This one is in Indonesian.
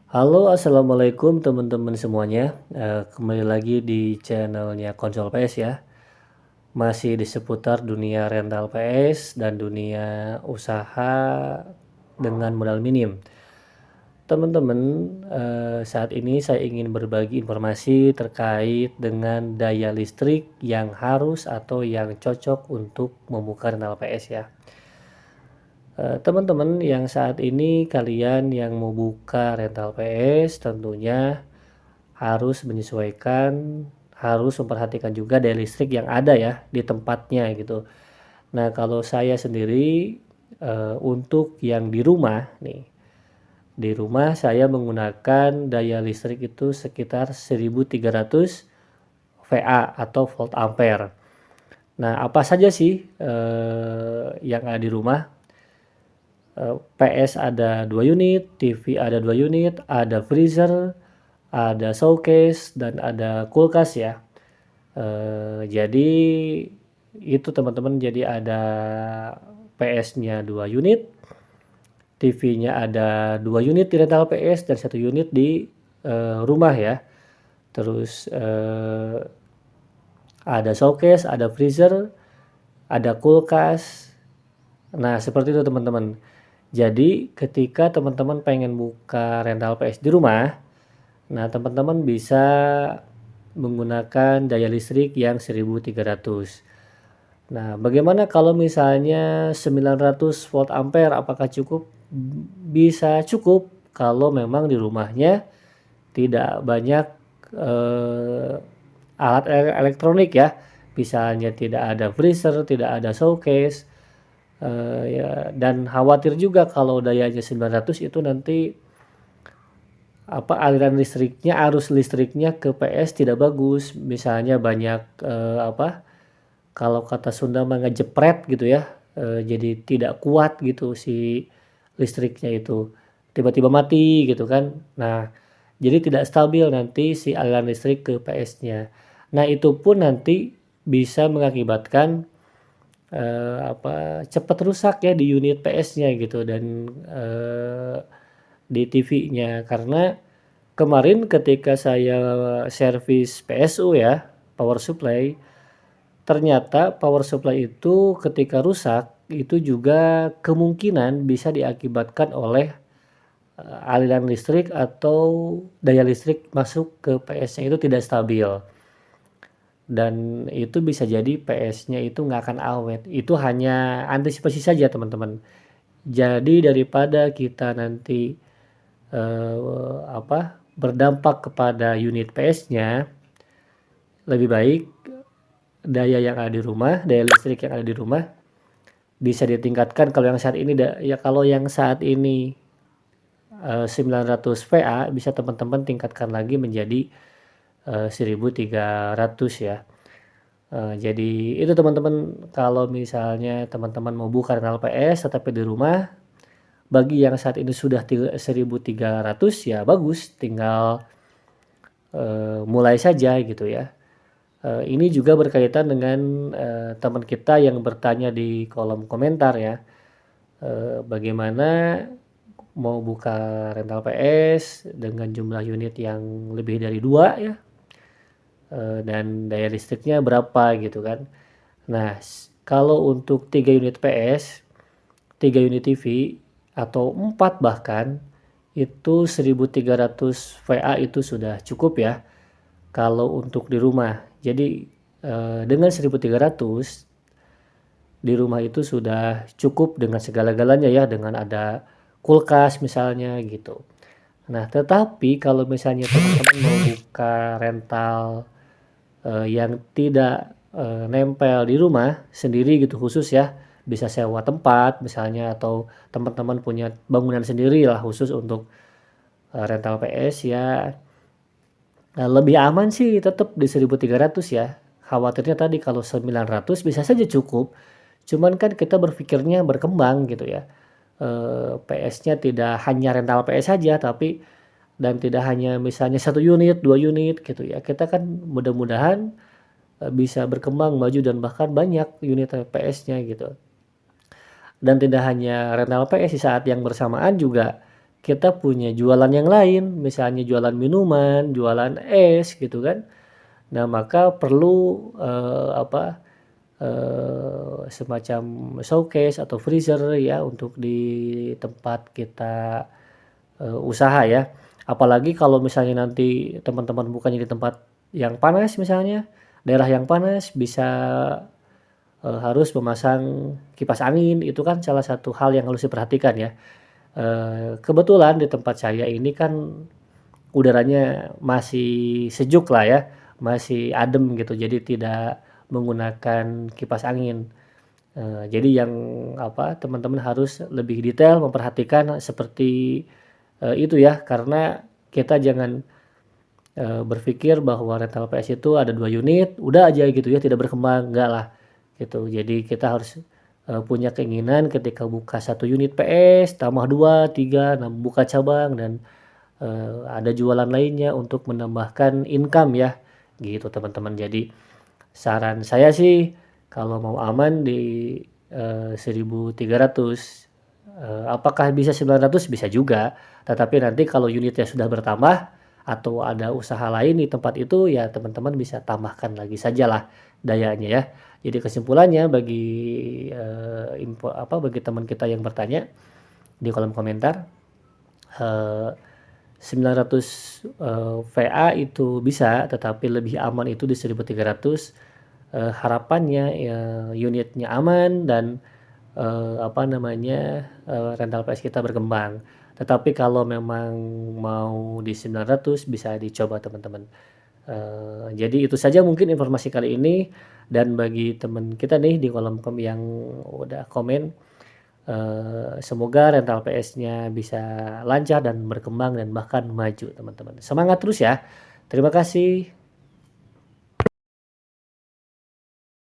Halo, assalamualaikum teman-teman semuanya. Kembali lagi di channelnya Konsol PS ya. Masih di seputar dunia rental PS dan dunia usaha dengan modal minim. Teman-teman, saat ini saya ingin berbagi informasi terkait dengan daya listrik yang harus atau yang cocok untuk membuka rental PS ya. Teman-teman yang saat ini kalian yang mau buka rental PS tentunya harus menyesuaikan, harus memperhatikan juga daya listrik yang ada ya di tempatnya gitu. Nah, kalau saya sendiri, untuk yang di rumah nih, di rumah saya menggunakan daya listrik itu sekitar 1300 VA atau volt ampere. Nah, apa saja sih, yang ada di rumah? PS ada 2 unit, TV ada 2 unit, ada freezer, ada showcase, dan ada kulkas ya. Jadi itu teman-teman, jadi ada PS-nya 2 unit, TV-nya ada 2 unit di rental PS dan 1 unit di rumah ya. Terus ada showcase, ada freezer, ada kulkas. Nah, seperti itu teman-teman. Jadi ketika teman-teman pengen buka rental PS di rumah, nah teman-teman bisa menggunakan daya listrik yang 1300. Nah, bagaimana kalau misalnya 900 volt ampere, apakah cukup? Bisa cukup kalau memang di rumahnya tidak banyak alat elektronik ya. Misalnya tidak ada freezer, tidak ada showcase, ya, dan khawatir juga kalau dayanya 900 itu nanti aliran listriknya, arus listriknya ke PS tidak bagus. Misalnya banyak kalau kata Sunda mah ngejepret gitu ya, jadi tidak kuat gitu si listriknya itu, tiba-tiba mati gitu kan. Nah, jadi tidak stabil nanti si aliran listrik ke PS-nya. Nah, itu pun nanti bisa mengakibatkan cepat rusak ya di unit PS-nya gitu, dan di TV-nya. Karena kemarin ketika saya servis PSU ya, power supply, ternyata power supply itu ketika rusak itu juga kemungkinan bisa diakibatkan oleh aliran listrik atau daya listrik masuk ke PS-nya itu tidak stabil, dan itu bisa jadi PS-nya itu nggak akan awet. Itu hanya antisipasi saja teman-teman. Jadi daripada kita nanti berdampak kepada unit PS-nya, lebih baik daya listrik yang ada di rumah bisa ditingkatkan. Kalau yang saat ini kalau yang saat ini 900 VA, bisa teman-teman tingkatkan lagi menjadi 1300 ya. Jadi itu teman-teman, kalau misalnya teman-teman mau buka rental PS tetapi di rumah, bagi yang saat ini sudah 1300 ya bagus, tinggal mulai saja gitu ya. Ini juga berkaitan dengan teman kita yang bertanya di kolom komentar ya, bagaimana mau buka rental PS dengan jumlah unit yang lebih dari 2 ya, dan daya listriknya berapa gitu kan. Nah, kalau untuk 3 unit PS, 3 unit TV, atau 4 bahkan, itu 1300 VA itu sudah cukup ya kalau untuk di rumah. Jadi dengan 1300 di rumah itu sudah cukup dengan segala-galanya ya, dengan ada kulkas misalnya gitu. Nah, tetapi kalau misalnya teman-teman mau buka rental yang tidak nempel di rumah sendiri gitu khusus ya, bisa sewa tempat misalnya, atau teman-teman punya bangunan sendiri lah khusus untuk rental PS ya. Nah, lebih aman sih tetap di 1300 ya. Khawatirnya tadi kalau 900 bisa saja cukup, cuman kan kita berpikirnya berkembang gitu ya. PS-nya tidak hanya rental PS saja, tapi dan tidak hanya misalnya 1 unit, 2 unit gitu ya. Kita kan mudah-mudahan bisa berkembang, maju, dan bahkan banyak unit PS-nya gitu. Dan tidak hanya rental PS, di saat yang bersamaan juga kita punya jualan yang lain, misalnya jualan minuman, jualan es gitu kan. Nah, maka perlu, semacam showcase atau freezer ya untuk di tempat kita, usaha ya. Apalagi kalau misalnya nanti teman-teman bukanya di tempat yang panas misalnya, daerah yang panas bisa, harus memasang kipas angin, itu kan salah satu hal yang harus diperhatikan ya. Kebetulan di tempat saya ini kan udaranya masih sejuk lah ya, masih adem gitu, jadi tidak menggunakan kipas angin. Jadi yang teman-teman harus lebih detail memperhatikan seperti, itu ya, karena kita jangan, berpikir bahwa rental PS itu ada 2 unit, udah aja gitu ya, tidak berkembang, enggak lah, gitu. Jadi kita harus, punya keinginan ketika buka 1 unit PS, tambah 2 3 nah buka cabang dan ada jualan lainnya untuk menambahkan income ya, gitu teman-teman. Jadi saran saya sih kalau mau aman di, 1.300, apakah bisa 900? Bisa juga, tetapi nanti kalau unitnya sudah bertambah atau ada usaha lain di tempat itu, ya teman-teman bisa tambahkan lagi sajalah dayanya ya. Jadi kesimpulannya bagi, bagi teman kita yang bertanya di kolom komentar, eee 900, VA itu bisa, tetapi lebih aman itu di 1.300, harapannya ya unitnya aman dan, rental PS kita berkembang. Tetapi kalau memang mau di 900 bisa dicoba teman-teman. Jadi itu saja mungkin informasi kali ini dan bagi teman kita nih di kolom yang udah komen, semoga rental PS-nya bisa lancar dan berkembang dan bahkan maju teman-teman. Semangat terus ya. Terima kasih.